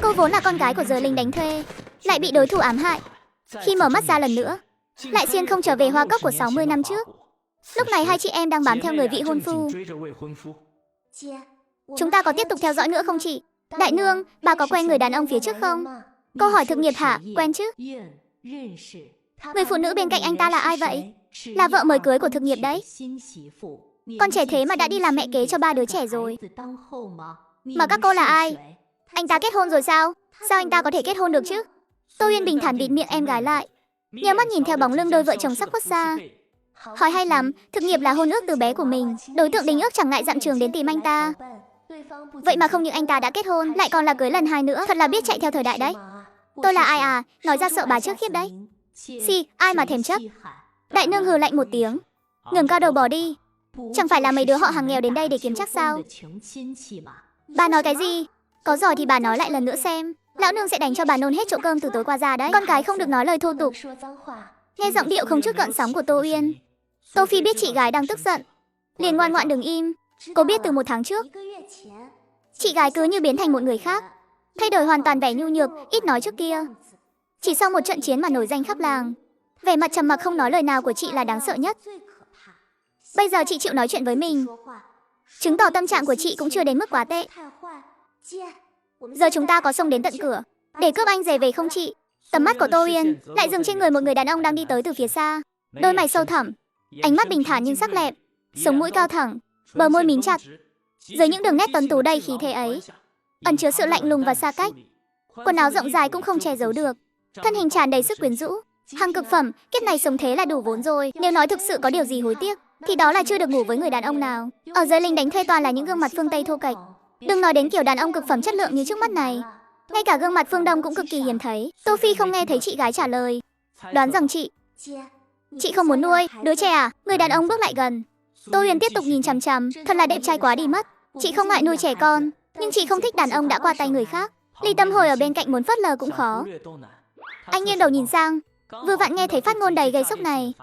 Cô vốn là con gái của giới lính đánh thuê, lại bị đối thủ ám hại. Khi mở mắt ra lần nữa, lại xuyên không trở về Hoa Cốc của 60 năm trước. Lúc này hai chị em đang bám theo người vị hôn phu. Chúng ta có tiếp tục theo dõi nữa không chị? Đại nương, bà có quen người đàn ông phía trước không? Câu hỏi thực nghiệp hả? Quen chứ? Người phụ nữ bên cạnh anh ta là ai vậy? Là vợ mới cưới của thực nghiệp đấy. Con trẻ thế mà đã đi làm mẹ kế cho 3 đứa trẻ rồi. Mà các cô là ai? Anh ta kết hôn rồi sao? Sao anh ta có thể kết hôn được chứ? Tô Uyên bình thản bịt miệng em gái lại, nheo mắt nhìn theo bóng lưng đôi vợ chồng sắp khuất xa. Hỏi hay lắm, thực nghiệp là hôn ước từ bé của mình. Đối tượng đính ước chẳng ngại dặn trường đến tìm anh ta. Vậy mà không những anh ta đã kết hôn, lại còn là cưới lần 2 nữa. Thật là biết chạy theo thời đại đấy. Tôi là ai à? Nói ra sợ bà trước khiếp đấy. Ai mà thèm chấp. Đại nương hừ lạnh một tiếng, ngẩng cao đầu bỏ đi. Chẳng phải là mấy đứa họ hàng nghèo đến đây để kiếm chắc sao? Bà nói cái gì? Có giỏi thì bà nói lại lần nữa xem. Lão nương sẽ đánh cho bà nôn hết chỗ cơm từ tối qua ra đấy. Con gái không được nói lời thô tục. Nghe giọng điệu không chút gợn sóng của Tô Uyên, Tô Phi biết chị gái đang tức giận, liền ngoan ngoãn đứng im. Cô biết từ 1 tháng trước, chị gái cứ như biến thành một người khác, thay đổi hoàn toàn vẻ nhu nhược, ít nói trước kia. Chỉ sau một trận chiến mà nổi danh khắp làng, vẻ mặt trầm mặc không nói lời nào của chị là đáng sợ nhất. Bây giờ chị chịu nói chuyện với mình, chứng tỏ tâm trạng của chị cũng chưa đến mức quá tệ. Giờ chúng ta có xông đến tận cửa để cướp anh rể về không chị? Tầm mắt của Tô Uyên lại dừng trên người một người đàn ông đang đi tới từ phía xa. Đôi mày sâu thẳm, ánh mắt bình thản nhưng sắc lẹm, sống mũi cao thẳng, bờ môi mím chặt. Dưới những đường nét tuấn tú đầy khí thế ấy, ẩn chứa sự lạnh lùng và xa cách. Quần áo rộng dài cũng không che giấu được, thân hình tràn đầy sức quyến rũ. Hàng cực phẩm, kiếp này sống thế là đủ vốn rồi. Nếu nói thực sự có điều gì hối tiếc, thì đó là chưa được ngủ với người đàn ông nào. Ở giới lính đánh thuê toàn là những gương mặt phương Tây thô kệch. Đừng nói đến kiểu đàn ông cực phẩm chất lượng như trước mắt này, ngay cả gương mặt phương Đông cũng cực kỳ hiếm thấy. Tô Phi không nghe thấy chị gái trả lời, đoán rằng chị không muốn nuôi đứa trẻ à? Người đàn ông bước lại gần. Tô Uyên tiếp tục nhìn chằm chằm, thật là đẹp trai quá đi mất. Chị không ngại nuôi trẻ con, nhưng chị không thích đàn ông đã qua tay người khác. Ly Tâm Hồi ở bên cạnh muốn phớt lờ cũng khó. Anh nghiêng đầu nhìn sang, vừa vặn nghe thấy phát ngôn đầy gây sốc này.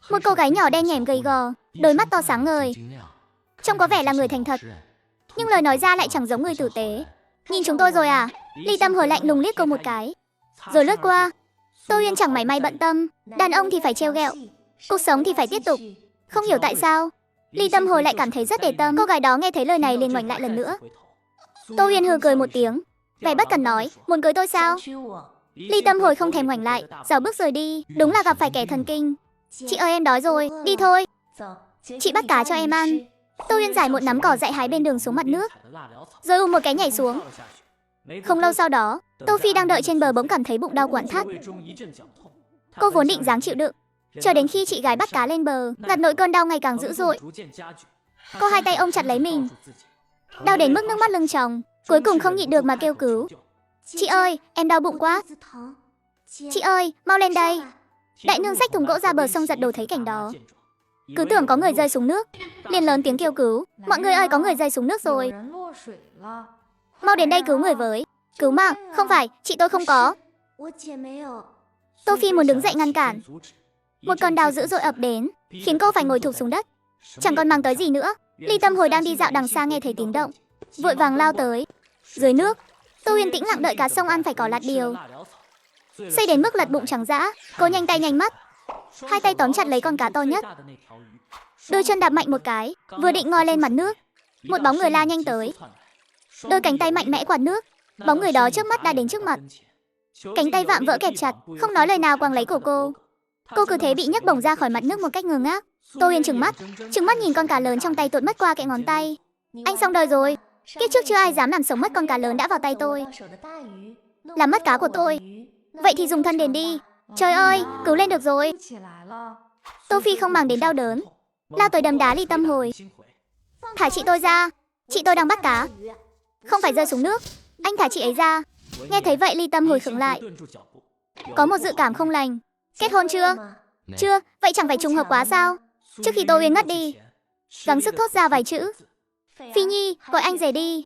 Một cô gái nhỏ đen nhẻm gầy gò, đôi mắt to sáng ngời, trông có vẻ là người thành thật, nhưng lời nói ra lại chẳng giống người tử tế. Nhìn chúng tôi rồi à? Ly Tâm Hồi lạnh lùng liếc cô một cái, rồi lướt qua. Tô Uyên chẳng mảy may bận tâm, đàn ông thì phải trêu ghẹo, cuộc sống thì phải tiếp tục. Không hiểu tại sao, Ly Tâm Hồi lại cảm thấy rất để tâm. Cô gái đó nghe thấy lời này liền ngoảnh lại lần nữa. Tô Uyên hừ cười một tiếng, vẻ bất cần nói, muốn cưới tôi sao? Ly Tâm Hồi không thèm ngoảnh lại, dào bước rời đi. Đúng là gặp phải kẻ thần kinh. Chị ơi em đói rồi, đi thôi. Chị bắt cá cho em ăn. Tô Uyên giải một nắm cỏ dại hái bên đường xuống mặt nước, rồi một cái nhảy xuống. Không lâu sau đó, Tô Phi đang đợi trên bờ bỗng cảm thấy bụng đau quặn thắt. Cô vốn định dáng chịu đựng, chờ đến khi chị gái bắt cá lên bờ, ngặt nỗi cơn đau ngày càng dữ dội. Cô hai tay ôm chặt lấy mình, đau đến mức nước mắt lưng tròng, cuối cùng không nhịn được mà kêu cứu. Chị ơi, em đau bụng quá. Chị ơi, mau lên đây. Đại nương xách thùng gỗ ra bờ sông giật đồ thấy cảnh đó, cứ tưởng có người rơi xuống nước, liền lớn tiếng kêu cứu. Mọi người ơi, có người rơi xuống nước rồi, mau đến đây cứu người với. Cứu mạng, không phải, chị tôi không có. Tô Phi muốn đứng dậy ngăn cản. Một cơn đau dữ dội ập đến, khiến cô phải ngồi thụp xuống đất, chẳng còn màng tới gì nữa. Ly Tâm Hồi đang đi dạo đằng xa nghe thấy tiếng động, vội vàng lao tới. Dưới nước, Tô Uyên tĩnh lặng đợi cá sông ăn phải cỏ lạt điều. Say đến mức lật bụng trắng dã, cô nhanh tay nhanh mắt, hai tay tóm chặt lấy con cá to nhất, đôi chân đạp mạnh một cái, vừa định ngoi lên mặt nước, một bóng người la nhanh tới. Đôi cánh tay mạnh mẽ quạt nước, bóng người đó trước mắt đã đến trước mặt. Cánh tay vạm vỡ kẹp chặt, không nói lời nào quàng lấy cổ cô. Cô cứ thế bị nhấc bổng ra khỏi mặt nước một cách ngơ ngác. Tô Uyên trừng mắt nhìn con cá lớn trong tay tuột mất qua kẽ ngón tay. Anh xong đời rồi. Kiếp trước chưa ai dám làm sống mất con cá lớn đã vào tay tôi, làm mất cá của tôi. Vậy thì dùng thân đền đi. Trời ơi, cứu lên được rồi. Tô Phi không màng đến đau đớn, lao tới đấm đá Ly Tâm Hồi. Thả chị tôi ra, chị tôi đang bắt cá, không phải rơi xuống nước. Anh thả chị ấy ra. Nghe thấy vậy Ly Tâm Hồi khựng lại, có một dự cảm không lành. Kết hôn chưa? Chưa, vậy chẳng phải trùng hợp quá sao? Trước khi Tô Uyên ngất đi, gắng sức thốt ra vài chữ. Phi Nhi, gọi anh rể đi.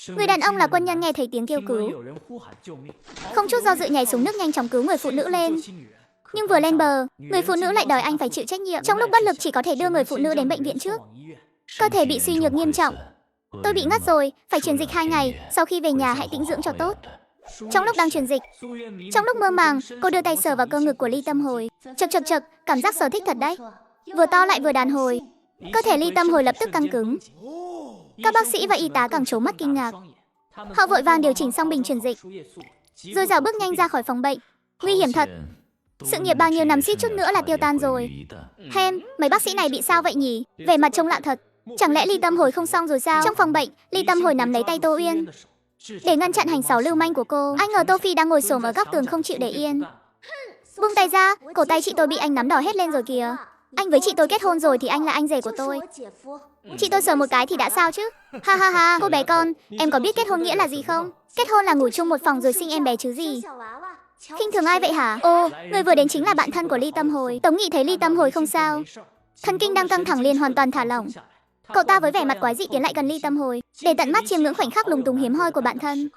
Người đàn ông là quân nhân nghe thấy tiếng kêu cứu, không chút do dự nhảy xuống nước nhanh chóng cứu người phụ nữ lên. Nhưng vừa lên bờ, người phụ nữ lại đòi anh phải chịu trách nhiệm. Trong lúc bất lực chỉ có thể đưa người phụ nữ đến bệnh viện trước. Cơ thể bị suy nhược nghiêm trọng, Tôi bị ngất rồi, phải truyền dịch 2 ngày, sau khi về nhà hãy tĩnh dưỡng cho tốt. Trong lúc đang truyền dịch, trong lúc mơ màng, cô đưa tay sờ vào cơ ngực của Ly Tâm Hồi. Chật chật chật, cảm giác sờ thích thật đấy. Vừa to lại vừa đàn hồi. Cơ thể Ly Tâm Hồi lập tức căng cứng. Các bác sĩ và y tá càng trố mắt kinh ngạc. Họ vội vàng điều chỉnh xong bình truyền dịch, rồi dào bước nhanh ra khỏi phòng bệnh. Nguy hiểm thật. Sự nghiệp bao nhiêu năm suýt chút nữa là tiêu tan rồi. Hem, mấy bác sĩ này bị sao vậy nhỉ? Vẻ mặt trông lạ thật. Chẳng lẽ Ly Tâm Hồi không xong rồi sao? Trong phòng bệnh, Ly Tâm Hồi nắm lấy tay Tô Uyên để ngăn chặn hành xảo lưu manh của cô. Ai ngờ Tô Phi đang ngồi xổm ở góc tường không chịu để yên. Buông tay ra, cổ tay chị tôi bị anh nắm đỏ hết lên rồi kìa. Anh với chị tôi kết hôn rồi thì anh là anh rể của tôi. Chị tôi sờ một cái thì đã sao chứ? Ha ha ha, cô bé con, em có biết kết hôn nghĩa là gì không? Kết hôn là ngủ chung một phòng rồi sinh em bé chứ gì. Khinh thường ai vậy hả? Ồ, người vừa đến chính là bạn thân của Ly Tâm Hồi. Tống Nghị thấy Ly Tâm Hồi không sao, thần kinh đang căng thẳng liền hoàn toàn thả lỏng. Cậu ta với vẻ mặt quái dị tiến lại gần Ly Tâm Hồi để tận mắt chiêm ngưỡng khoảnh khắc lúng túng hiếm hoi của bạn thân.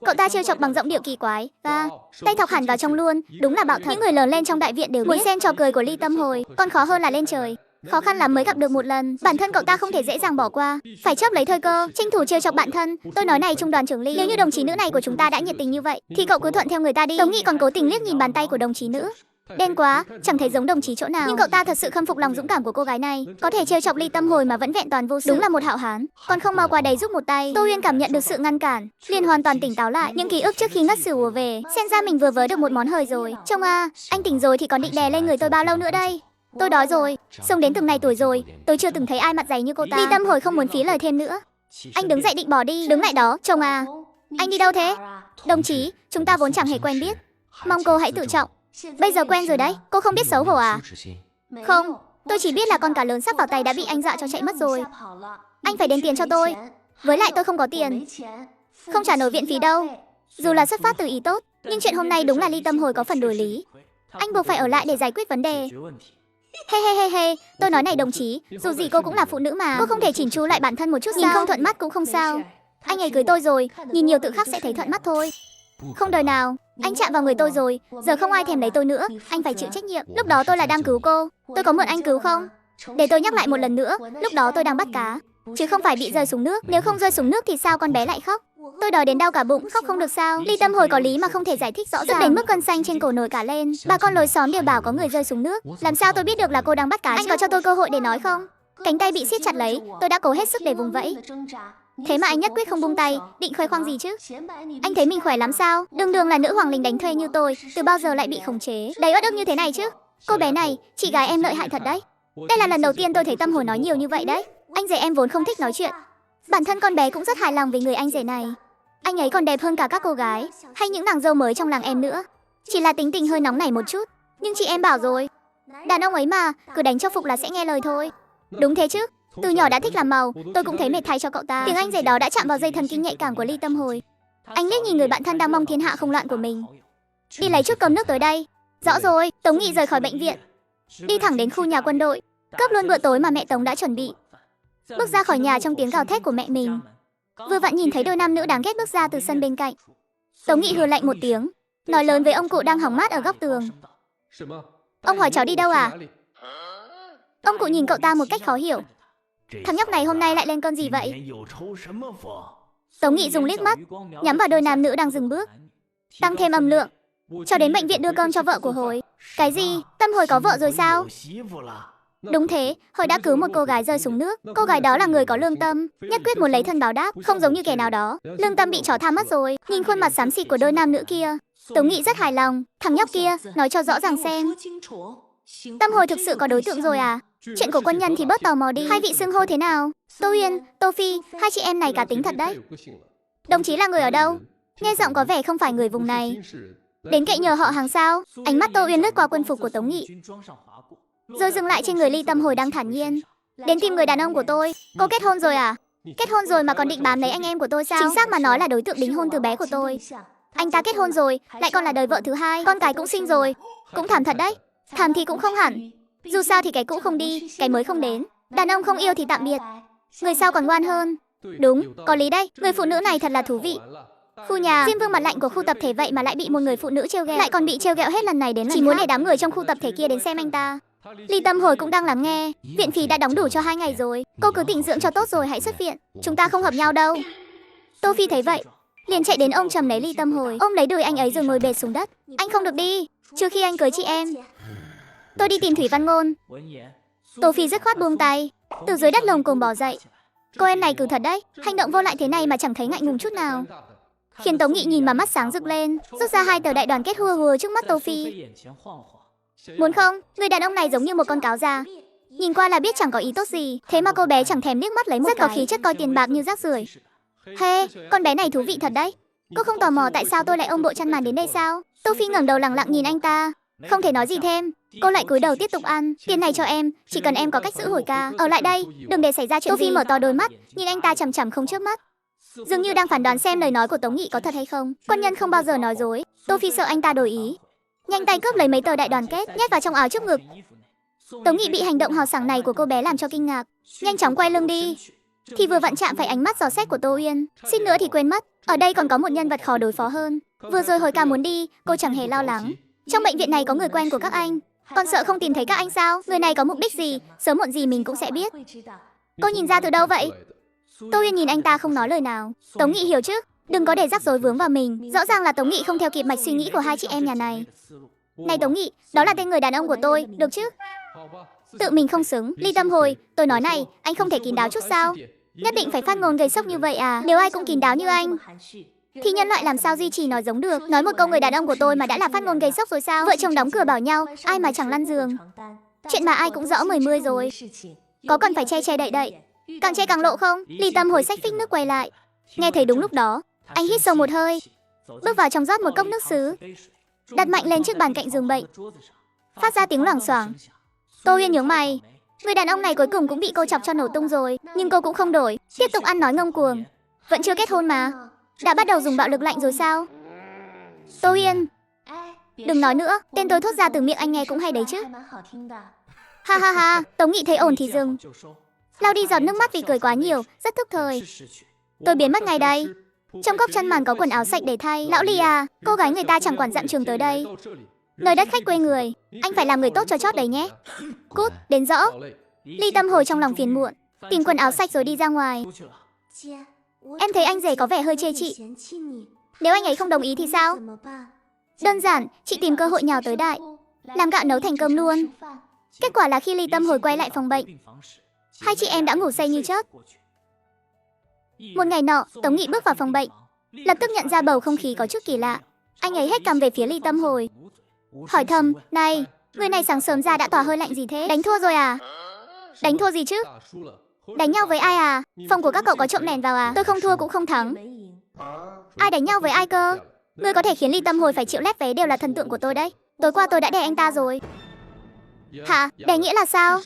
Cậu ta trêu chọc bằng giọng điệu kỳ quái và tay thọc hẳn vào trong luôn. Đúng là bạo thật. Những người lớn lên trong đại viện đều muốn xem trò cười của Ly Tâm Hồi, còn khó hơn là lên trời. Khó khăn lắm mới gặp được một lần. Bản thân cậu ta không thể dễ dàng bỏ qua, phải chớp lấy thời cơ, tranh thủ trêu chọc bạn thân. Tôi nói này trung đoàn trưởng Ly, nếu như đồng chí nữ này của chúng ta đã nhiệt tình như vậy thì cậu cứ thuận theo người ta đi. Tống Nghị còn cố tình liếc nhìn bàn tay của đồng chí nữ. Đen quá, chẳng thấy giống đồng chí chỗ nào. Nhưng cậu ta thật sự khâm phục lòng dũng cảm của cô gái này, có thể trêu chọc Ly Tâm Hồi mà vẫn vẹn toàn vô sự. Đúng là một hảo hán. Còn không mau qua đây giúp một tay. Tô Uyên cảm nhận được sự ngăn cản, liền hoàn toàn tỉnh táo lại. Những ký ức trước khi ngất xỉu ùa về. Xem ra mình vừa vớ được một món hời rồi. Trông anh tỉnh rồi thì còn định đè lên người tôi bao lâu nữa đây? Tôi đói rồi, sống đến từng này tuổi rồi, tôi chưa từng thấy ai mặt dày như cô ta. Ly Tâm Hồi không muốn phí lời thêm nữa. Anh đứng dậy định bỏ đi. Đứng lại đó, trông anh đi đâu thế? Đồng chí, chúng ta vốn chẳng hề quen biết. Mong cô hãy tự trọng. Bây giờ quen rồi đấy, cô không biết xấu hổ à? Không, tôi chỉ biết là con cá lớn sắp vào tay đã bị anh dọa cho chạy mất rồi. Anh phải đền tiền cho tôi. Với lại tôi không có tiền, không trả nổi viện phí đâu. Dù là xuất phát từ ý tốt, nhưng chuyện hôm nay đúng là Ly Tâm Hồi có phần đổi lý. Anh buộc phải ở lại để giải quyết vấn đề. He, tôi nói này đồng chí, dù gì cô cũng là phụ nữ mà. Cô không thể chỉnh chu lại bản thân một chút sao? Nhìn không thuận mắt cũng không sao. Anh ấy cưới tôi rồi, nhìn nhiều tự khắc sẽ thấy thuận mắt thôi. Không đời nào, anh chạm vào người tôi rồi, giờ không ai thèm lấy tôi nữa, anh phải chịu trách nhiệm. Lúc đó tôi là đang cứu cô, tôi có mượn anh cứu không? Để tôi nhắc lại một lần nữa, lúc đó tôi đang bắt cá, chứ không phải bị rơi xuống nước. Nếu không rơi xuống nước thì sao con bé lại khóc? Tôi đói đến đau cả bụng, khóc không được sao? Ly Tâm Hồi có lý mà không thể giải thích rõ ràng, đến mức cơn xanh trên cổ nổi cả lên. Bà con lối xóm đều bảo có người rơi xuống nước, làm sao tôi biết được là cô đang bắt cá? Anh có cho tôi cơ hội để nói không? Cánh tay bị siết chặt lấy, tôi đã cố hết sức để vùng vẫy. Thế mà anh nhất quyết không buông tay, định khoe khoang gì chứ? Anh thấy mình khỏe lắm sao? Đường đường là nữ hoàng lính đánh thuê như tôi, từ bao giờ lại bị khống chế, đầy uất ức như thế này chứ? Cô bé này, chị gái em lợi hại thật đấy. Đây là lần đầu tiên tôi thấy Tâm Hồi nói nhiều như vậy đấy. Anh rể em vốn không thích nói chuyện, bản thân con bé cũng rất hài lòng về người anh rể này. Anh ấy còn đẹp hơn cả các cô gái hay những nàng dâu mới trong làng em nữa. Chỉ là tính tình hơi nóng nảy một chút, nhưng chị em bảo rồi, đàn ông ấy mà, cứ đánh cho phục là sẽ nghe lời thôi. Đúng thế chứ, từ nhỏ đã thích làm màu, tôi cũng thấy mệt thay cho cậu ta. Tiếng anh rể đó đã chạm vào dây thần kinh nhạy cảm của Ly Tâm Hồi. Anh liếc nhìn người bạn thân đang mong thiên hạ không loạn của mình. Đi lấy chút cơm nước tới đây. Rõ rồi. Tống Nghị rời khỏi bệnh viện, đi thẳng đến khu nhà quân đội, cướp luôn bữa tối mà mẹ Tống đã chuẩn bị. Bước ra khỏi nhà trong tiếng gào thét của mẹ mình, vừa vặn nhìn thấy đôi nam nữ đáng ghét bước ra từ sân bên cạnh. Tống Nghị hừ lạnh một tiếng, nói lớn với ông cụ đang hóng mát ở góc tường. Ông hỏi cháu đi đâu à? Ông cụ nhìn cậu ta một cách khó hiểu. Thằng nhóc này hôm nay lại lên cơn gì vậy? Tống Nghị dùng liếc mắt nhắm vào đôi nam nữ đang dừng bước, tăng thêm âm lượng. Cho đến bệnh viện đưa cơm cho vợ của Hồi. Cái gì? Tâm Hồi có vợ rồi sao? Đúng thế, Hồi đã cứu một cô gái rơi xuống nước. Cô gái đó là người có lương tâm, nhất quyết muốn lấy thân báo đáp, không giống như kẻ nào đó. Lương tâm bị chó tha mất rồi. Nhìn khuôn mặt xám xịt của đôi nam nữ kia, Tống Nghị rất hài lòng. Thằng nhóc kia, nói cho rõ ràng xem, Tâm Hồi thực sự có đối tượng rồi à? Chuyện của quân nhân thì bớt tò mò đi. Hai vị xưng hô thế nào? Tô Uyên, Tô Phi, hai chị em này cá tính thật đấy. Đồng chí là người ở đâu? Nghe giọng có vẻ không phải người vùng này. Đến cậy nhờ họ hàng sao? Ánh mắt Tô Uyên lướt qua quân phục của Tống Nghị, rồi dừng lại trên người Ly Tâm Hồi đang thản nhiên. Đến tìm người đàn ông của tôi. Cô kết hôn rồi à? Kết hôn rồi mà còn định bám lấy anh em của tôi sao? Chính xác mà nói là đối tượng đính hôn từ bé của tôi. Anh ta kết hôn rồi, lại còn là đời vợ thứ hai, con cái cũng sinh rồi. Cũng thảm thật đấy. Thảm thì cũng không hẳn. Dù sao thì cái cũ không đi, cái mới không đến. Đàn ông không yêu thì tạm biệt, người sau còn ngoan hơn. Đúng, có lý đấy. Người phụ nữ này thật là thú vị. Khu nhà Diêm Vương mặt lạnh của khu tập thể vậy mà lại bị một người phụ nữ trêu ghẹo, lại còn bị trêu ghẹo hết lần này đến lần khác. Chỉ muốn để đám người trong khu tập thể kia đến xem anh ta. Ly Tâm Hồi cũng đang lắng nghe. Viện phí đã đóng đủ cho 2 ngày rồi. Cô cứ tĩnh dưỡng cho tốt rồi hãy xuất viện. Chúng ta không hợp nhau đâu. Tô Phi thấy vậy, liền chạy đến ôm chầm lấy Ly Tâm Hồi, ôm lấy đùi anh ấy rồi ngồi bệt xuống đất. Anh không được đi, trừ khi anh cưới chị em. Tôi đi tìm Thủy Văn Ngôn. Tô Phi dứt khoát buông tay, từ dưới đất lồm cồm bò dậy. Cô em này cử thật đấy, hành động vô lại thế này mà chẳng thấy ngại ngùng chút nào, khiến Tống Nghị nhìn mà mắt sáng rực lên, rút ra 2 tờ đại đoàn kết hùa hùa trước mắt Tô Phi. Muốn không, người đàn ông này giống như một con cáo già, nhìn qua là biết chẳng có ý tốt gì, thế mà cô bé chẳng thèm liếc mắt lấy một rất có khí chất coi tiền bạc như rác rưởi. Hey, con bé này thú vị thật đấy. Cô không tò mò tại sao tôi lại ôm bộ chăn màn đến đây sao? Tô Phi ngẩng đầu lẳng lặng nhìn anh ta, không thể nói gì thêm. Cô lại cúi đầu tiếp tục ăn. Tiền này cho em, chỉ cần em có cách giữ hồi ca. Ở lại đây, đừng để xảy ra chuyện. Tô Phi mở to đôi mắt, nhìn anh ta chằm chằm không chớp mắt, dường như đang phán đoán xem lời nói của Tống Nghị có thật hay không. Quân nhân không bao giờ nói dối. Tô Phi sợ anh ta đổi ý, nhanh tay cướp lấy mấy tờ đại đoàn kết, nhét vào trong áo trước ngực. Tống Nghị bị hành động hào sảng này của cô bé làm cho kinh ngạc, nhanh chóng quay lưng đi, thì vừa vặn chạm phải ánh mắt dò xét của Tô Uyên. Suýt nữa thì quên mất, ở đây còn có một nhân vật khó đối phó hơn. Vừa rồi hồi ca muốn đi, cô chẳng hề lo lắng. Trong bệnh viện này có người quen của các anh, còn sợ không tìm thấy các anh sao? Người này có mục đích gì, sớm muộn gì mình cũng sẽ biết. Cô nhìn ra từ đâu vậy? Tô Uyên nhìn anh ta không nói lời nào. Tống Nghị hiểu chứ, đừng có để rắc rối vướng vào mình. Rõ ràng là Tống Nghị không theo kịp mạch suy nghĩ của hai chị em nhà này. Này Tống Nghị, đó là tên người đàn ông của tôi, được chứ? Tự mình không xứng. Ly Tâm Hồi, tôi nói này, anh không thể kín đáo chút sao? Nhất định phải phát ngôn gây sốc như vậy à? Nếu ai cũng kín đáo như anh, thì nhân loại làm sao duy trì nói giống được? Nói một câu người đàn ông của tôi mà đã là phát ngôn gây sốc rồi sao? Vợ chồng đóng cửa bảo nhau, ai mà chẳng lăn giường. Chuyện mà ai cũng rõ mười mươi rồi, có cần phải che che đậy đậy? Càng che càng lộ không? Ly Tâm Hồi xách phích nước quay lại. Nghe thấy đúng lúc đó, anh hít sâu một hơi, bước vào trong rót một cốc nước sứ, đặt mạnh lên trước bàn cạnh giường bệnh, phát ra tiếng loảng xoảng. Tô Uyên nhướng mày, người đàn ông này cuối cùng cũng bị cô chọc cho nổ tung rồi, nhưng cô cũng không đổi, tiếp tục ăn nói ngông cuồng. Vẫn chưa kết hôn mà, đã bắt đầu dùng bạo lực lạnh rồi sao? Tô Uyên, đừng nói nữa, tên tôi thốt ra từ miệng anh nghe cũng hay đấy chứ. Ha ha ha, Tống Nghị thấy ổn thì dừng, lau đi giọt nước mắt vì cười quá nhiều, rất thức thời. Tôi biến mất ngay đây. Trong cốc chăn màn có quần áo sạch để thay. Lão Ly à, cô gái người ta chẳng quản dặm trường tới đây, nơi đất khách quê người, anh phải làm người tốt cho chót đấy nhé. Cút, đến rõ. Ly Tâm Hồi trong lòng phiền muộn, tìm quần áo sạch rồi đi ra ngoài. Em thấy anh rể có vẻ hơi chê chị. Nếu anh ấy không đồng ý thì sao? Đơn giản, chị tìm cơ hội nhào tới đại, làm gạo nấu thành cơm luôn. Kết quả là khi Ly Tâm Hồi quay lại phòng bệnh, hai chị em đã ngủ say như chớp. Một ngày nọ, Tống Nghị bước vào phòng bệnh, lập tức nhận ra bầu không khí có chút kỳ lạ. Anh ấy hét cằm về phía Ly Tâm Hồi, hỏi thầm, này, người này sáng sớm ra đã tỏa hơi lạnh gì thế? Đánh thua rồi à? Đánh thua gì chứ? Đánh nhau với ai à? Phòng của các cậu có trộm đèn vào à? Tôi không thua cũng không thắng. Ai đánh nhau với ai cơ? Người có thể khiến Ly Tâm Hồi phải chịu lép vế đều là thần tượng của tôi đấy. Tối qua tôi đã đè anh ta rồi. Hả? Đè nghĩa là sao?